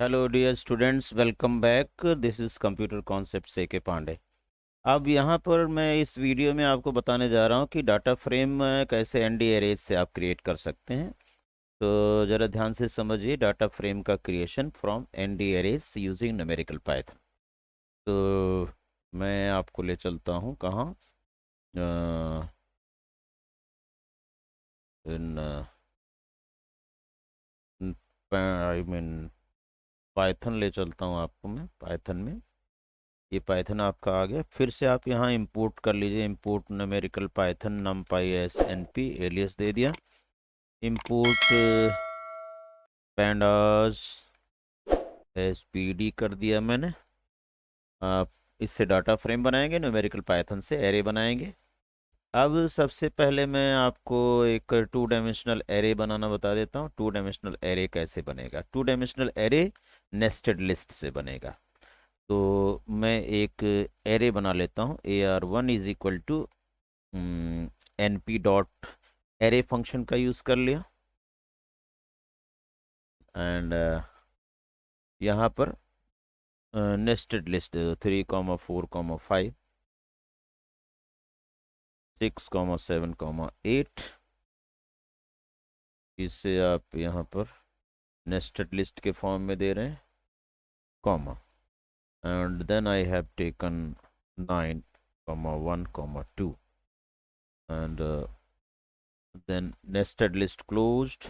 Hello dear students, welcome back. This is computer concept से K Pandey. अब यहाँ पर मैं इस वीडियो में आपको बताने जा रहा हूँ कि डाटा फ्रेम कैसे एनडी एरेज से आप क्रिएट कर सकते हैं। तो ज़रा ध्यान से समझिए, डाटा फ्रेम का creation from ND arrays using numerical python. तो मैं आपको ले चलता हूँ कहाँ, इन आई मीन पाइथन ले चलता हूँ आपको मैं पाइथन में। ये पाइथन आपका आ गया। फिर से आप यहाँ इंपोर्ट कर लीजिए, import numerical Python NumPy as N P alias दे दिया। Import pandas as P D कर दिया मैंने। आप इससे डाटा फ्रेम बनाएंगे, न्यूमेरिकल पाइथन से एरे बनाएंगे। अब सबसे पहले मैं आपको एक टू डायमेंशनल एरे बनाना बता देता हूँ। टू डायमेंशनल एरे कैसे बनेगा? To dimensional array nested list से बनेगा। तो मैं एक एरे बना लेता हूँ। AR1 is equal to np dot array function का यूज़ कर लिया। एंड यहाँ पर नेस्टेड लिस्ट 3,4,5 6,7,8 इसे आप यहाँ पर नेस्टेड लिस्ट के फॉर्म में दे रहे हैं, comma. And then I have taken 9,1,2 and then nested list closed,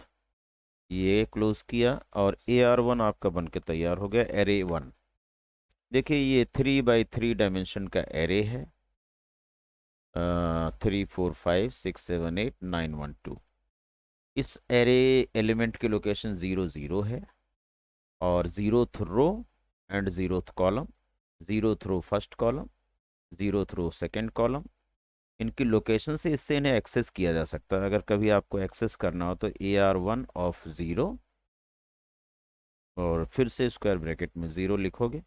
ये क्लोज किया और AR1 आपका बन के तैयार हो गया, एरे 1। देखिए ये 3 बाई 3 डायमेंशन का एरे है। 3, 4, 5, 6, 7, 8, 9, 1, 2। इस एरे एलिमेंट की लोकेशन 0, 0 है और 0th row and 0th column, 0th row first column, 0th row second column. इनकी लोकेशन से इससे इन्हें एक्सेस किया जा सकता है। अगर कभी आपको एक्सेस करना हो तो AR1 ऑफ 0 और फिर से स्क्वायर ब्रैकेट में 0 लिखोगे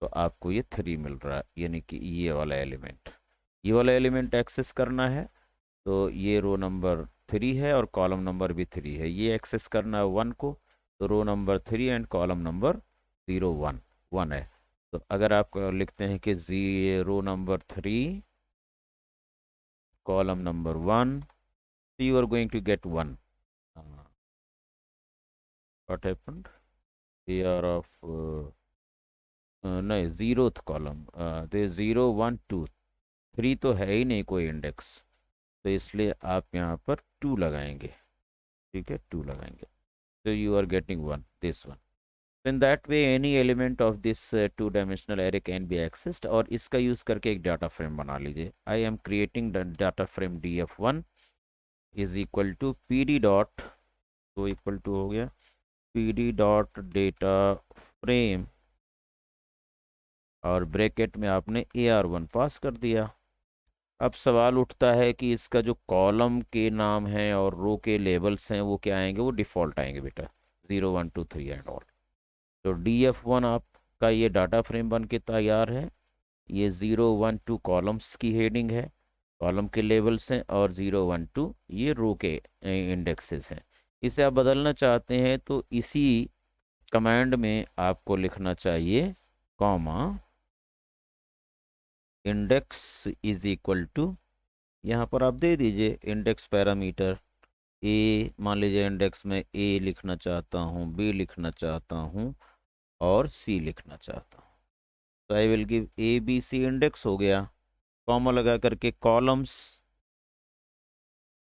तो आपको ये 3 मिल रहा है, यानी कि ये वाला एलिमेंट एक्सेस करना है तो ये रो नंबर 3 है और कॉलम नंबर भी 3 है। ये एक्सेस करना है 1 को, तो row number 3 and column number 0, 1 है। तो अगर आप लिखते हैं कि रो नंबर 3 कॉलम नंबर 1, तो you are going to get 1। What happened? AR of नहीं, 0th कॉलम, तो 0, 1, 2, 3 तो है ही नहीं कोई इंडेक्स, तो इसलिए आप यहाँ पर 2 लगाएंगे। ठीक है, 2 लगाएंगे तो you are getting 1, this one. In that way any element of this two dimensional array can be accessed. और इसका यूज़ करके एक डाटा फ्रेम बना लीजिए। I am creating data frame DF1 is equal to P D dot, तो equal to हो गया PD dot data frame और ब्रैकेट में आपने AR1 पास कर दिया। अब सवाल उठता है कि इसका जो कॉलम के नाम है और रो के लेबल्स हैं वो क्या आएंगे? वो डिफ़ॉल्ट आएंगे बेटा, 0, 1, 2, 3 एंड ऑल। तो DF1 आपका ये डाटा फ्रेम बन के तैयार है। ये 0, 1, 2 कॉलम्स की हेडिंग है, कॉलम के लेबल्स हैं, और 0, 1, 2 ये रो के इंडेक्सेस हैं। इसे आप बदलना चाहते हैं तो इसी कमांड में आपको लिखना चाहिए comma index is equal to, यहाँ पर आप दे दीजिए इंडेक्स पैरामीटर ए। मान लीजिए इंडेक्स में A लिखना चाहता हूँ, B लिखना चाहता हूँ और C लिखना चाहता हूँ। तो I will give ABC index हो गया। कॉमा लगा करके columns,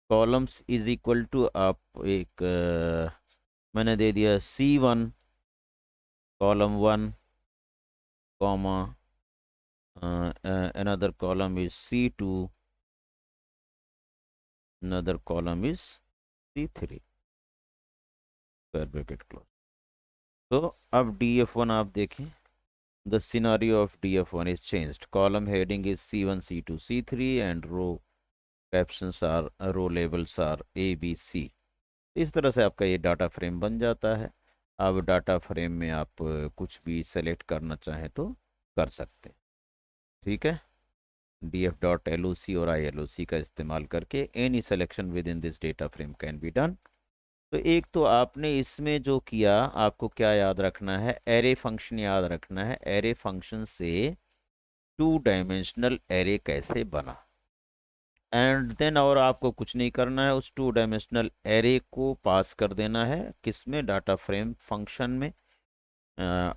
columns is equal to आप एक मैंने दे दिया C1 column 1, comma another column is C2, another column is C3, square bracket close. तो अब DF1 आप देखें, the scenario of DF1 is changed. Column heading is C1, C2, C3 and row captions are, row labels are A, B, C। इस तरह से आपका ये data frame बन जाता है। अब डाटा फ्रेम में आप कुछ भी सेलेक्ट करना चाहें तो कर सकते हैं। ठीक है, df.loc और ILOC का इस्तेमाल करके any selection with in this data frame can be done. तो एक तो आपने इसमें जो किया, आपको क्या याद रखना है, एरे फंक्शन याद रखना है। एरे फंक्शन से टू डायमेंशनल एरे कैसे बना, एंड देन और आपको कुछ नहीं करना है, उस टू डायमेंशनल एरे को पास कर देना है किसमें, डाटा फ्रेम फंक्शन में।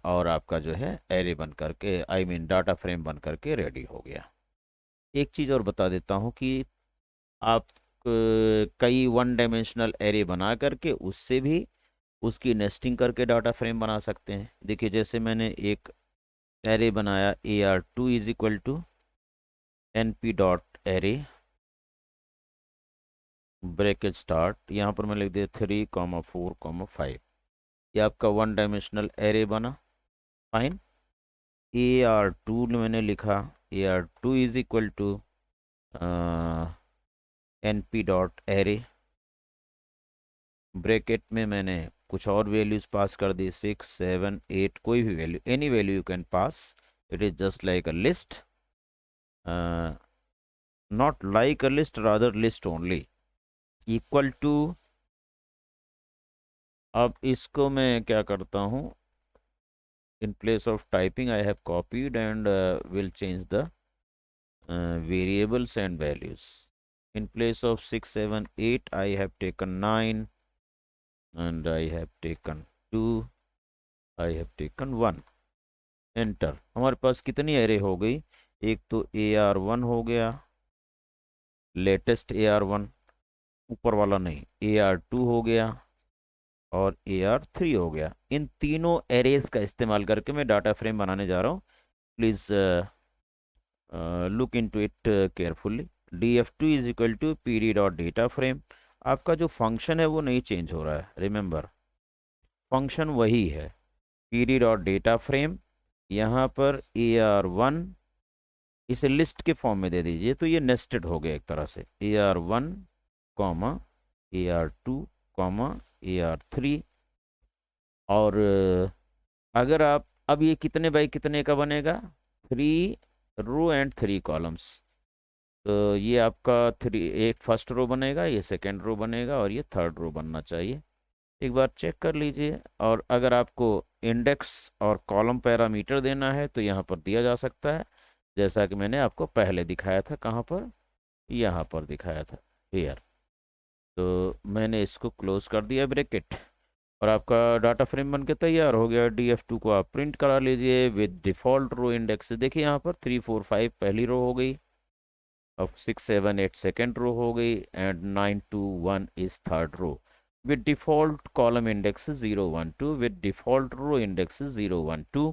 और आपका जो है एरे बन करके, आई मीन डाटा फ्रेम बन करके रेडी हो गया। एक चीज़ और बता देता हूँ कि आप कई वन डायमेंशनल एरे बना करके उससे भी उसकी नेस्टिंग करके डाटा फ्रेम बना सकते हैं। देखिए जैसे मैंने एक एरे बनाया, AR2 is equal to NP dot array bracket start, यहाँ पर मैं लिख दिया 3,4,5। ये आपका वन डायमेंशनल एरे बना, फाइन। AR2 मैंने लिखा, AR2 is equal to NP dot array bracket में मैंने कुछ और वैल्यूज पास कर दी, 6, 7, 8, कोई भी value, any value you can pass, it is just like a list, not like a list, rather list only, equal to. अब इसको मैं क्या करता हूँ, in place of typing I have copied and will change the variables and values. In place of 6, 7, 8, I have taken 9 and I have taken 2, I have taken 1. Enter. हमारे पास कितनी array हो गई, एक तो AR1 हो गया, लेटेस्ट AR1, ऊपर वाला नहीं, AR2 हो गया और AR3 हो गया। इन तीनों एरेज का इस्तेमाल करके मैं डाटा फ्रेम बनाने जा रहा हूँ। Please look into it carefully. DF2 is equal to PD dot data frame. आपका जो फंक्शन है वो नहीं चेंज हो रहा है, रिमेंबर फंक्शन वही है, PD डॉट डेटा फ्रेम। यहाँ पर AR1 इसे लिस्ट के फॉर्म में दे दीजिए, तो ये नेस्टेड हो गया एक तरह से, AR1 comma AR2 comma AR3। और अगर आप, अब ये कितने बाई कितने का बनेगा, 3 रो एंड 3 कॉलम्स। तो ये आपका एक फर्स्ट रो बनेगा, ये सेकंड रो बनेगा और ये थर्ड रो बनना चाहिए। एक बार चेक कर लीजिए। और अगर आपको इंडेक्स और कॉलम पैरामीटर देना है तो यहाँ पर दिया जा सकता है, जैसा कि मैंने आपको पहले दिखाया था, कहाँ पर, यहाँ पर दिखाया था, हेयर। तो मैंने इसको क्लोज कर दिया ब्रैकेट, और आपका डाटा फ्रेम बन के तैयार हो गया। DF2 को आप प्रिंट करा लीजिए विद डिफ़ॉल्ट रो इंडेक्स। देखिए यहाँ पर 3, 4, 5 पहली रो हो गई, अब 6, 7, 8 सेकेंड रो हो गई, and 9, 2, 1 is third row, with default column index is 0, 1, 2, with default row index is 0, 1, 2,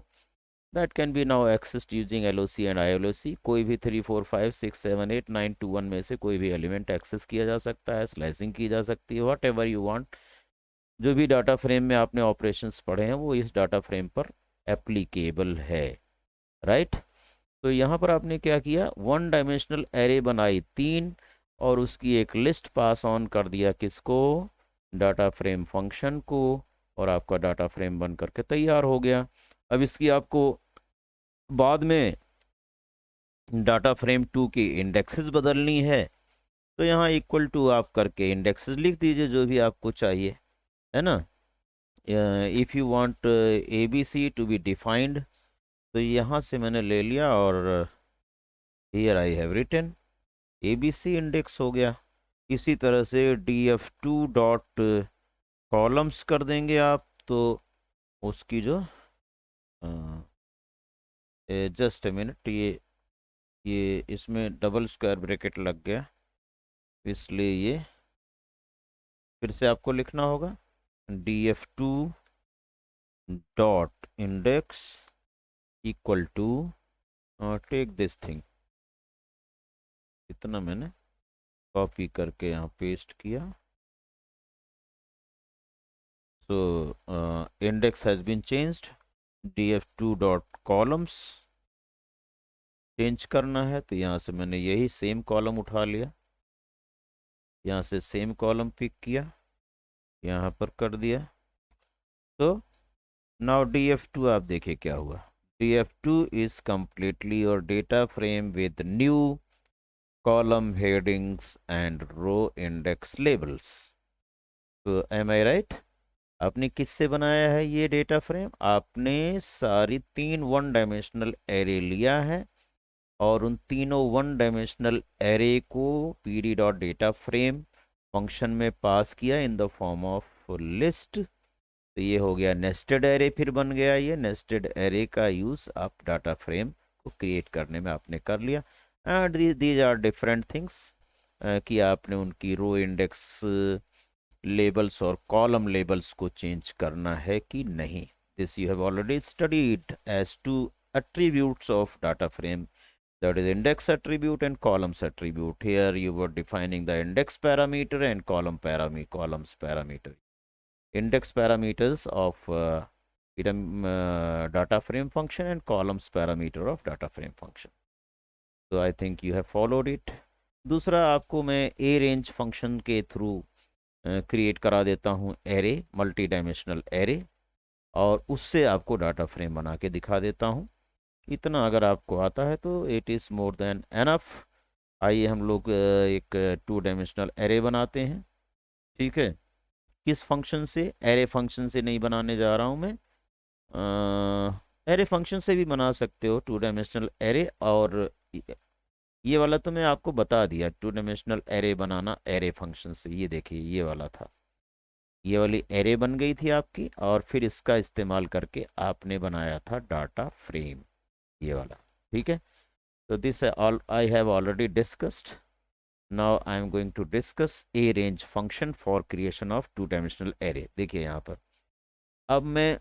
that can be now accessed using LOC and ILOC। कोई भी 3, 4, 5, 6, 7, 8, 9, 2, 1 में से कोई भी एलिमेंट एक्सेस किया जा सकता है, स्लाइसिंग की जा सकती है, वॉट एवर यू वांट। जो भी डाटा फ्रेम में आपने ऑपरेशंस पढ़े हैं वो इस डाटा फ्रेम पर एप्लीकेबल है, राइट। तो यहाँ पर आपने क्या किया, वन डायमेंशनल एरे बनाई 3, और उसकी एक लिस्ट पास ऑन कर दिया किसको, डाटा फ्रेम फंक्शन को, और आपका डाटा फ्रेम बन करके तैयार हो गया। अब इसकी आपको बाद में डाटा फ्रेम 2 की इंडेक्सेस बदलनी है, तो यहाँ इक्वल टू आप करके इंडेक्सेस लिख दीजिए जो भी आपको चाहिए, है ना। If you want ABC to be defined, तो यहाँ से मैंने ले लिया और here I have written ABC index हो गया। इसी तरह से DF2 डॉट कॉलम्स कर देंगे आप, तो उसकी जो, जस्ट ए मिनट, ये इसमें डबल स्क्वायर ब्रैकेट लग गया, इसलिए ये फिर से आपको लिखना होगा, DF2 dot index equal to, take this thing, इतना मैंने कॉपी करके यहाँ पेस्ट किया। So index has been changed, DF2 dot columns change करना है, तो यहाँ से मैंने यही सेम कॉलम उठा लिया, यहाँ से सेम कॉलम पिक किया, यहाँ पर कर दिया। तो नाउ DF2 आप देखिए क्या हुआ, DF2 is completely your data frame with new column headings and row index labels। तो एम आई राइट? आपने किससे बनाया है ये डेटा फ्रेम? आपने सारी 3 वन डायमेंशनल एरे लिया है और उन तीनों वन डायमेंशनल एरे को P D dot data frame function में पास किया in the form of list. तो ये हो गया नेस्टेड एरे, फिर बन गया ये नेस्टेड एरे का यूज़ आप डाटा फ्रेम को क्रिएट करने में आपने कर लिया। And these are different things कि आपने उनकी रो इंडेक्स लेबल्स और कॉलम लेबल्स को चेंज करना है कि नहीं। This you have already studied as two attributes of data frame, that is index attribute and columns attribute. Here you were defining the index parameter and columns parameter. Index parameters of data frame function and columns parameter of data frame function. So I think you have followed it. दूसरा आपको मैं ए range function के through create करा देता हूँ array, multi dimensional array, और उससे आपको डाटा फ्रेम बना के दिखा देता हूँ। इतना अगर आपको आता है तो it is more than enough. आइए हम लोग एक 2 डायमेंशनल एरे बनाते हैं। ठीक है, किस फंक्शन से? एरे फंक्शन से नहीं बनाने जा रहा हूँ मैं, एरे फंक्शन से भी बना सकते हो 2 डायमेंशनल एरे। और ये वाला तो मैं आपको बता दिया, 2 डायमेंशनल एरे बनाना एरे फंक्शन से। ये देखिए ये वाला था, ये वाली एरे बन गई थी आपकी, और फिर इसका इस्तेमाल करके आपने बनाया था डाटा फ्रेम, ये वाला। ठीक है, तो this all I have already discussed. Now I am going to discuss a range function for creation of 2 dimensional array. देखिए यहाँ पर अब मैं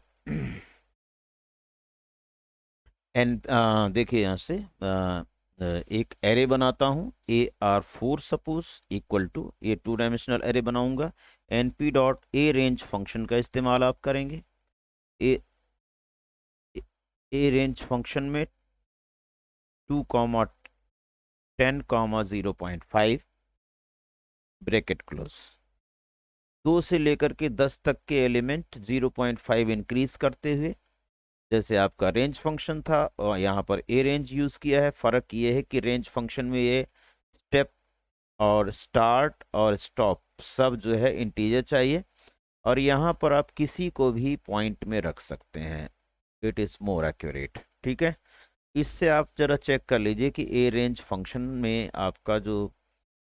एन देखिए यहाँ से एक एरे बनाता हूँ AR4 सपोज इक्वल टू, ये 2 डायमेंशनल एरे बनाऊंगा। np dot A range function का इस्तेमाल आप करेंगे। ए रेंज फंक्शन में 2,10,0.5 ब्रैकेट क्लोज, 2 से लेकर के 10 तक के एलिमेंट 0.5 इंक्रीज करते हुए, जैसे आपका रेंज फंक्शन था और यहाँ पर ए रेंज यूज़ किया है। फ़र्क ये है कि रेंज फंक्शन में ये स्टेप और स्टार्ट और स्टॉप सब जो है इंटीजर चाहिए, और यहाँ पर आप किसी को भी पॉइंट में रख सकते हैं। It is more accurate. ठीक है, इससे आप जरा चेक कर लीजिए कि ए रेंज फंक्शन में आपका जो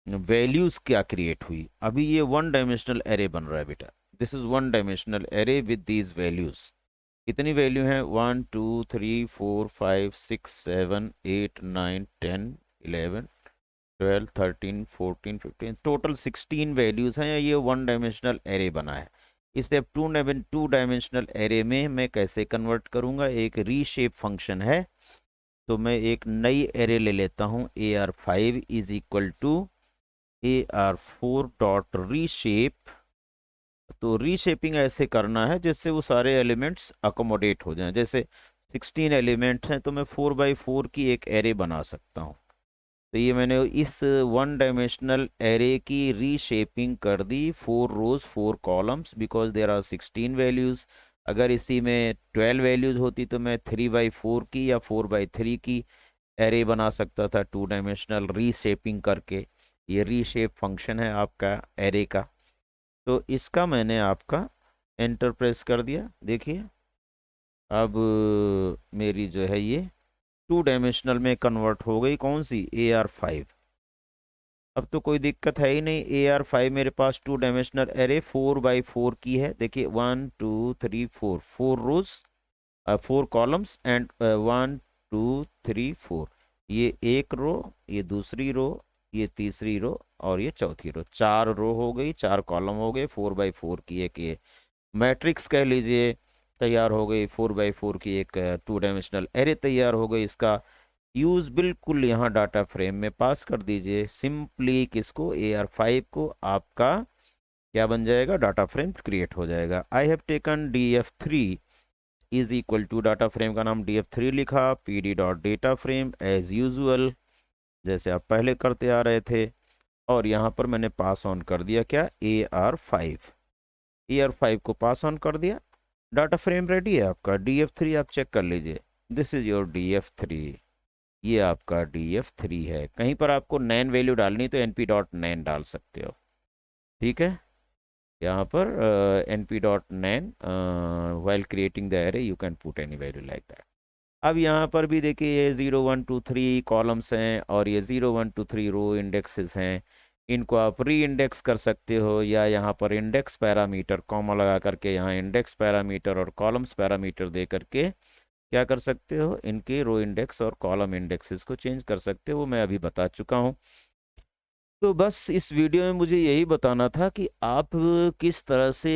वैल्यूज़ क्या क्रिएट हुई। अभी ये 1 डायमेंशनल एरे बन रहा है बेटा, this is 1 dimensional array with these values. कितनी वैल्यू है? 1 2 3 4 5 6 7 8 9 10 11 12 13 14 15, टोटल 16 वैल्यूज़ हैं। ये 1 डायमेंशनल एरे बना है। इसे अब 2 डायमेंशनल एरे में मैं कैसे कन्वर्ट करूंगा? एक रीशेप फंक्शन है, तो मैं एक नई एरे ले लेता हूं। AR5 is equal to AR4 dot reshape. तो रीशेपिंग ऐसे करना है जिससे वो सारे एलिमेंट्स अकोमोडेट हो जाएं। जैसे 16 एलिमेंट्स हैं तो मैं 4x4 की एक एरे बना सकता हूँ। तो ये मैंने इस 1 डायमेंशनल एरे की रीशेपिंग कर दी, 4 rows 4 columns, because there are 16 values. अगर इसी में 12 वैल्यूज़ होती तो मैं 3x4 की या 4x3 की एरे बना सकता था 2 डायमेंशनल रीशेपिंग करके। ये रीशेप फंक्शन है आपका एरे का। तो इसका मैंने आपका एंटर प्रेस कर दिया। देखिए अब मेरी जो है ये 2 डायमेंशनल में कन्वर्ट हो गई। कौन सी? AR5। अब तो कोई दिक्कत है ही नहीं। AR5 मेरे पास 2 डायमेंशनल एरे 4x4 की है। देखिए 1 2 3 4, 4 रोज 4 कॉलम्स एंड 1 2 3 4। ये एक रो, ये दूसरी रो, ये तीसरी रो और ये चौथी रो। 4 रो हो गई, 4 कॉलम हो गए। 4x4 की एक ये मैट्रिक्स कह लीजिए तैयार हो गई। 4x4 की एक 2 डायमेंशनल एरे तैयार हो गई। इसका यूज़ बिल्कुल यहाँ डाटा फ्रेम में पास कर दीजिए सिंपली। किसको? AR5 को। आपका क्या बन जाएगा? डाटा फ्रेम क्रिएट हो जाएगा। I have taken DF3 is equal to, data frame का नाम DF3 लिखा, PD dot data frame as usual, जैसे आप पहले करते आ रहे थे। और यहाँ पर मैंने पास ऑन कर दिया क्या? AR5। AR5 को पास ऑन कर दिया। डाटा फ्रेम रेडी है आपका। DF3 आप चेक कर लीजिए, दिस इज योर DF3। ये आपका DF3 है। कहीं पर आपको नैन वैल्यू डालनी तो np डॉट नैन डाल सकते हो। ठीक है, यहाँ पर np.nan while creating the array you can put any value like that. अब यहाँ पर भी देखिए ये 0 1 2 3 कॉलम्स हैं और ये 0 1 2 3 रो इंडेक्सेस हैं। इनको आप री इंडेक्स कर सकते हो या यहाँ पर इंडेक्स पैरामीटर कॉमा लगा करके यहाँ इंडेक्स पैरामीटर और कॉलम्स पैरामीटर दे करके क्या कर सकते हो, इनके रो इंडेक्स और कॉलम इंडेक्सेस को चेंज कर सकते हो। वो मैं अभी बता चुका हूँ। तो बस इस वीडियो में मुझे यही बताना था कि आप किस तरह से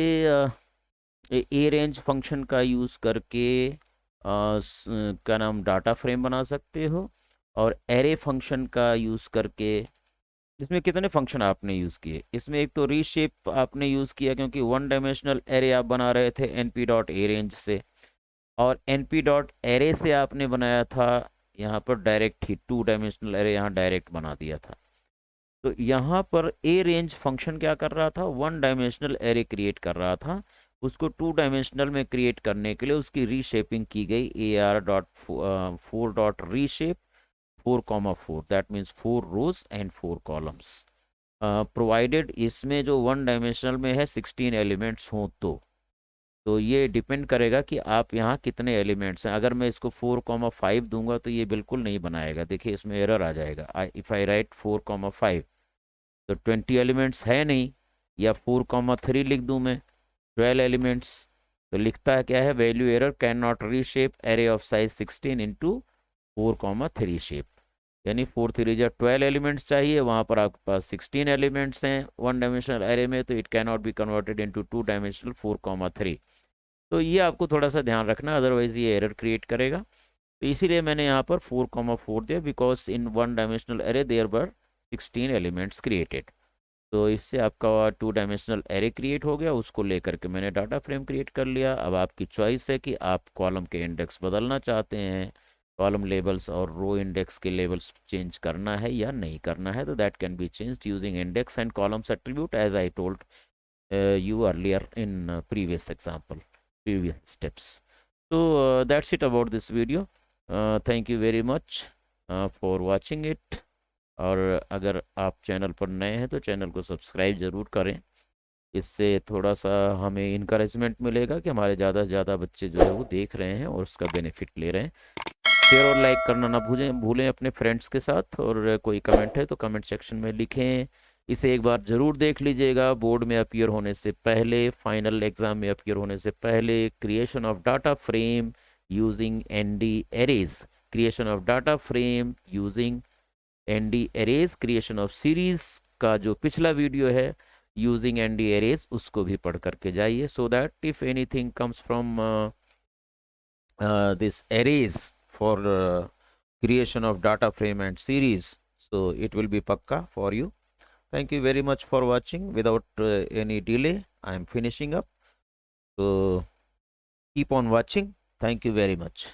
ए रेंज फंक्शन का यूज़ करके क्या नाम डाटा फ्रेम बना सकते हो, और एरे फंक्शन का यूज़ करके इसमें कितने फंक्शन आपने यूज़ किए। इसमें एक तो रीशेप आपने यूज़ किया क्योंकि वन डायमेंशनल एरे आप बना रहे थे np.arange से, और np.array से आपने बनाया था यहाँ पर direct he to dimensional array, यहाँ डायरेक्ट बना दिया था। तो यहाँ पर ए रेंज फंक्शन क्या कर रहा था, वन डायमेंशनल एरे क्रिएट कर रहा था। उसको टू डायमेंशनल में क्रिएट करने के लिए उसकी रीशेपिंग की गई ar.4.reshape 4,4, that means 4 rows and 4 columns provided. इसमें जो वन डायमेंशनल में है 16 एलिमेंट्स हों तो ये डिपेंड करेगा कि आप यहाँ कितने एलिमेंट्स हैं। अगर मैं इसको 4,5 दूंगा तो ये बिल्कुल नहीं बनाएगा, देखिए इसमें एरर आ जाएगा। इफ़ आई राइट 4,5 तो 20 एलिमेंट्स है नहीं, या 4,3 लिख दूं मैं 12 एलिमेंट्स, तो लिखता है क्या है, value error can not reshape array of size 16 into 4,3 shape. यानी 4 3 या 12 एलिमेंट्स चाहिए, वहाँ पर आपके पास 16 एलिमेंट्स हैं वन डायमेंशनल एरे में, तो it can not be converted into 2 dimensional 4,3। तो ये आपको थोड़ा सा ध्यान रखना, अदरवाइज ये एरर क्रिएट करेगा। तो इसीलिए मैंने यहाँ पर 4,4 दिया, because in one dimensional array there were 16 elements created. तो इससे आपका टू डायमेंशनल एरे क्रिएट हो गया, उसको लेकर के मैंने डाटा फ्रेम क्रिएट कर लिया। अब आपकी चॉइस है कि आप कॉलम के इंडेक्स बदलना चाहते हैं, कॉलम लेबल्स और रो इंडेक्स के लेबल्स चेंज करना है या नहीं करना है। तो that can be changed using index and columns attribute as I told you earlier in previous example, previous steps. So that's it about this video. Thank you very much for watching it. और अगर आप channel पर नए हैं तो channel को subscribe ज़रूर करें, इससे थोड़ा सा हमें इनकरेजमेंट मिलेगा कि हमारे ज़्यादा से ज़्यादा बच्चे जो है वो देख रहे हैं और उसका बेनिफिट ले रहे हैं। शेयर और लाइक करना ना भूलें अपने फ्रेंड्स के साथ, और कोई कमेंट है तो कमेंट सेक्शन में लिखें। इसे एक बार ज़रूर देख लीजिएगा, बोर्ड में अपीयर होने से पहले, फाइनल एग्ज़ाम में अपीयर होने से पहले। Creation of data frame using ND arrays, creation of data frame using ND arrays, creation of series का जो पिछला वीडियो है यूजिंग एनडी एरेज, उसको भी पढ़ करके जाइए, so that if anything comes from this arrays for creation of data frame and series, so it will be pakka for you. Thank you very much for watching. Without any delay, I am finishing up, so keep on watching. Thank you very much.